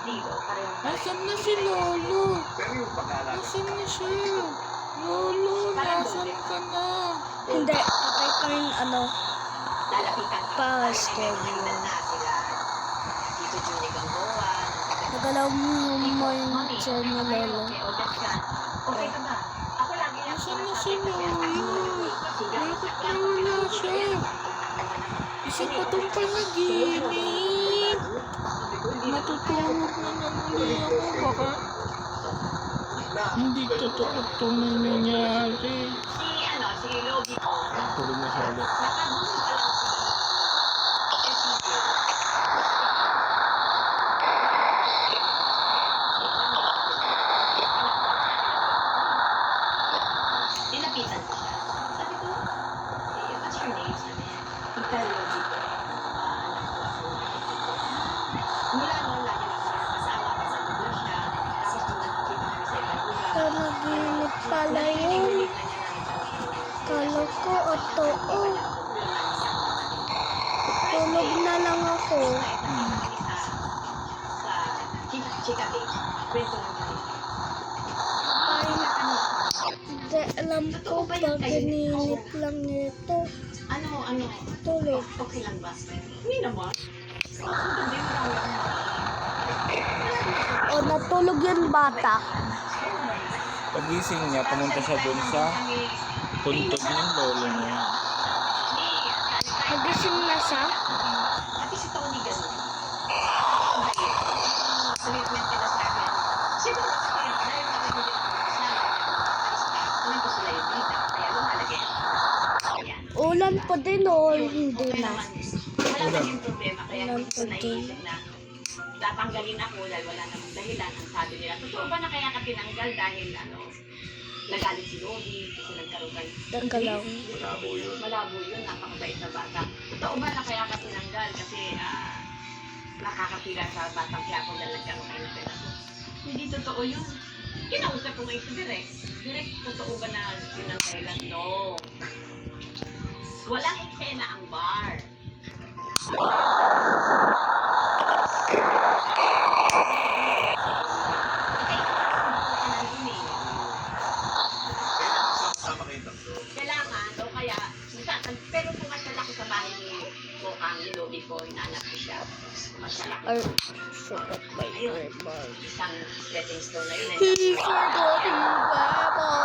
Nasaan na si Lolo? Nasaan na siya? Lolo, nasaan ka na? Hindi, patay ko yung pastor. Nagalaw mo yung chair na Lolo. Nasaan na si Lolo? Bakit nawala siya? Isa pa itong panaginip. Natutulog na naman ako. Baka hindi totoo itong nangyayari. Tulog na siya ulit. Nilapitan ko siya. Sabi ko, what's your name? Sabi niya, Ika-Logi po. Mula noon, lagi lang siya kasama kasi doon siya. Tapos nung nagkikita kami sa ibang lugar. Panaginip pala yun. Kala ko totoo. Tulog na lang ako. Sa Chika Beach. Kwento ng Chika. Hindi alam ko panaginip lang nito. Ano? Tulog. Okay lang ba? Hindi naman. O natulog yung bata. Pagising niya, pumunta siya dun sa tuntod ng lolo niya. Nagising na siya. Pati si Tony ganun. Commitment nila sa akin. Siguro kasi dahil nakikita ko sa alam ko sila yung dita. Kaya lumalagay. Ayan. Ulan pa din o hindi na. Wala na yung problema. Kaya Ulan hindi pa ko din. naisip na tatanggalin ako dahil wala namang dahilan. Ang sabi nila, totoo ba na kaya ka tinanggal dahil nagalit si Lodi kasi nagkaroon kayo? Nagalaw. Malabo yun, napakabait na bata. Totoo ba na kaya ka tinanggal kasi nakakapila sa batang Quiapo dahil nagkaroon kayo ng pera? Hindi totoo yun. Kinausap ko ngayon si Direk. Direk, totoo ba na yun ang dahilan? No. Walang eksena ang bar. Kailangan, o kaya, pero kung masyal ako sa bahay ni Bokang, ni Lodi ko, inaanak ko siya. Masyal ako. Or sukat by Trevor. Isang stepping stone na yun. He forgot his Bible.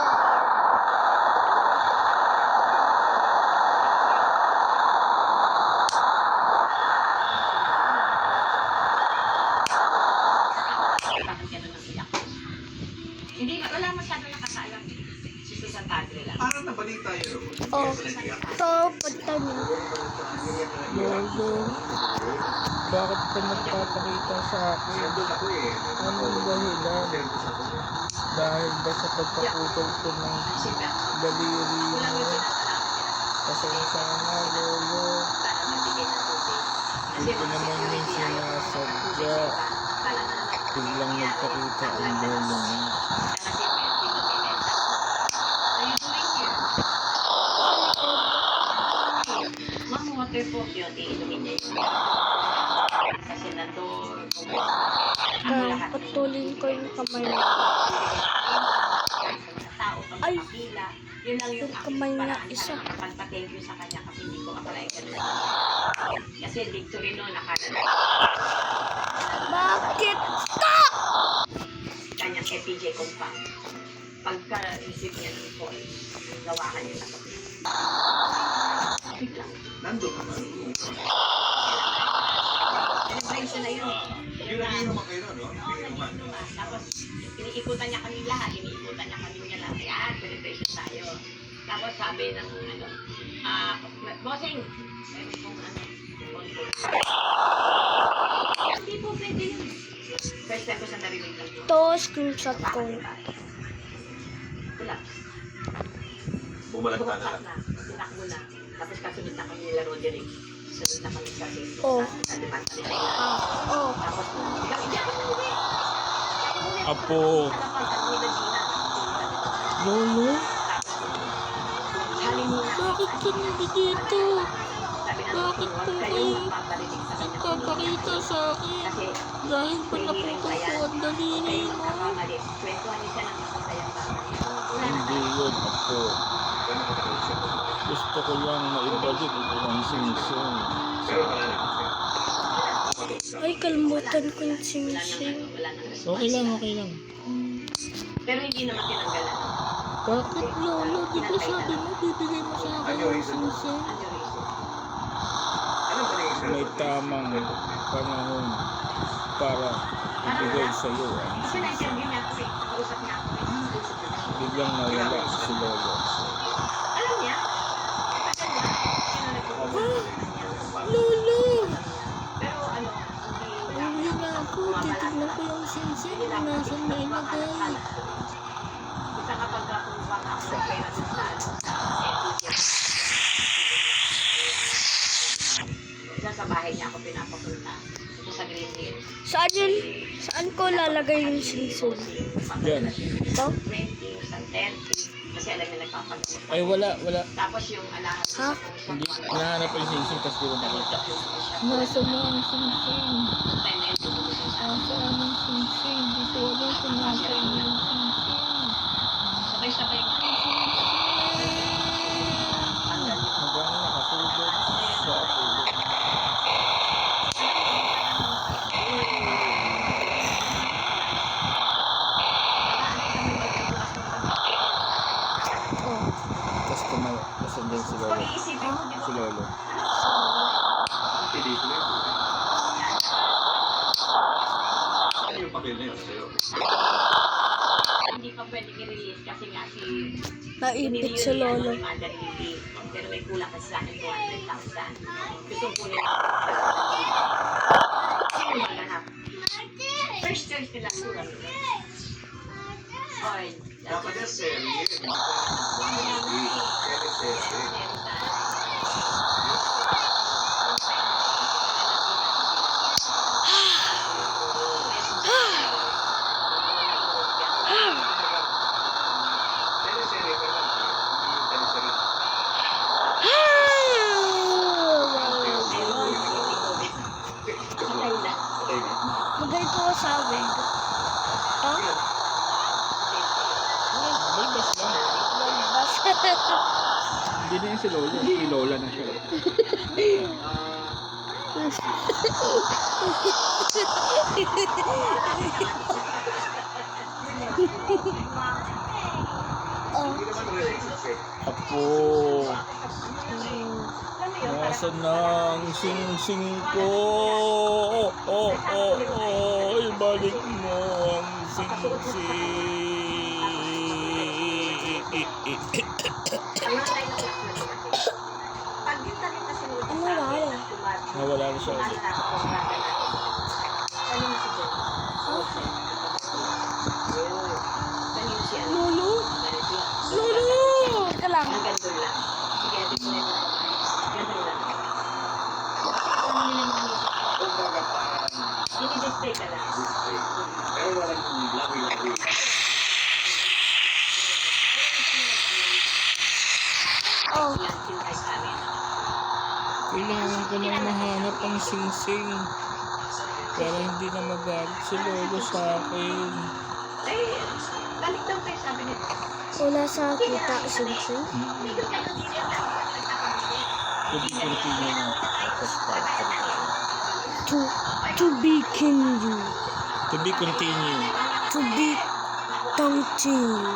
Bakit ganun ang iyak? Hindi, wala masyado nakakaalam. Si Susan Padre lang. Parang nabalita yun. Oh, ito, pagtanong. Lolo, bakit ka nagpapakita sa akin? Anong dahilan? Dahil ba sa pagpaputol ko ng daliri mo? Pasensya na, Lolo. Hindi ko naman yung sinasadya. Biglang nagpakita ang lolo niya. Ma'am, water po yun, iinumin niya yun. Sa senador, Patulin ko yung kamay niya. tao, Ay! pagpapila. Yun lang yung Yung kamay niya, paraan isa. sa pagpa-thank you sa kanya kasi hindi ko apply ganun. Kasi victory no, Bakit? Stop! kanyang FPJ compound. Pagka-receive niya ng call, gawakan niya sa kapit. Biglang. Nandun naman. Celebration na yun. Yun ang inuman kayo, no? Oo, nag-inuman. Tapos, iniikutan niya kami lahat. Iniikutan niya kami niya lahat. Ayan, celebration tayo. Tapos sabi ng, bossing, meron kong phone call. Hindi po pwede yun. First time ko sa narinig lang. Ito, screenshot ko. Collapse. Bumalagta na Bumagsak lang. na. Tinakbo na. Tapos kasunod na kami nila Roderick. Sunod na kami sa Facebook. Oh. Sa department nila. Oh, Tapos, biglang hindi ako umuwi. Apo, Tapos, ang nila Gina. Lolo, Hali muna. bakit ka nandito? sabi ng Bakit Lord, po kayo kayo magpaparinig sa kanya. nagpapakita sa akin? Kasi Dahil pa hihiring napunta pa yan. ko ang daliri Kayo mo. magkakamali. Kwentuhan niya siya ng masasayang bagay. Hindi yun ako. Gusto ko lang maibalik ang singsing. Pero wala na. Ay, kalmutan ko yung sing-sing. Wala nang response. Okay lang, okay lang. Pero hindi naman tinanggalan. Bakit lolo? Di ba sabi mo bibigay mo sa akin ang singsing? Ano reason? Ano ba nang May tamang panahon para ibigay sa iyo ang Kasi na-interview niya ako eh. Nakausap niya ako eh. biglang nawala si lolo. Alam niya? Tagal niya. Sino nagkukuha? Lolo! Pero ano, hindi Uwi na ako. Titignan ko yung sing-sing na nasa na ilagay. Isa kapag kumuha ka ako ng pera dun sa ano, sa bahay niya ako pinapapunta. Ito sa Green Hill. Saan yun? Saan ko lalagay yung sing-sing? Yan. Ito? 20, sa 30. Kasi alam niya nagpapagawa. Ay wala. Tapos yung alahan Ha? Hindi, hinahanap ko yung singsing tapos di ko makita. Nasa mo ang singsing? Nasaan ang singsing? Di ko alam kung nasaan yung singsing. Sabay-sabay nga. Tanggal yun. Hanggang nakatulog sa tulog. Oh. Tapos tumawa. Tapos andyan si lolo. Pag-iisipin mo, di ba? Si lolo. pelikula yun? Ano yung papel na yun sa'yo? Hindi pa pwedeng i-release kasi nga si Naipit si lolo. Mother Lily. Pero may kulang kasi sa akin 200,000. Gusto ko nila. Sino maghanap? First choice nila sura. Oy. Dapat yung serye. Serye. Teleserye ka lang. Hindi teleserye. Magaling ko sa amin. Ha? Balbas lang. Balbas. Hindi na yun si lolo. Si lola na siya. Oh. Hindi naman relationship. Apo. Nasaan na ang singsing ko? Ibalik mo ang singsing. Ano wala? Nawala na siya ulit. Lolo? Lolo! Teka lang. Ang ganda lang. Sige, ito na lang. Ganda lang. Kumbaga parang Dinidisplay ka lang. display. Pero walang lawi-lawi. Oh. Yan, yung kay sa amin. Kailangan ko lang mahanap ang singsing. Para hindi na magalit si lolo sa akin. Eh, balik daw kayo sabi nito. Wala sa kita, sing-sing. Pwede continue na. Tapos To be continue. To be continue. To be continue.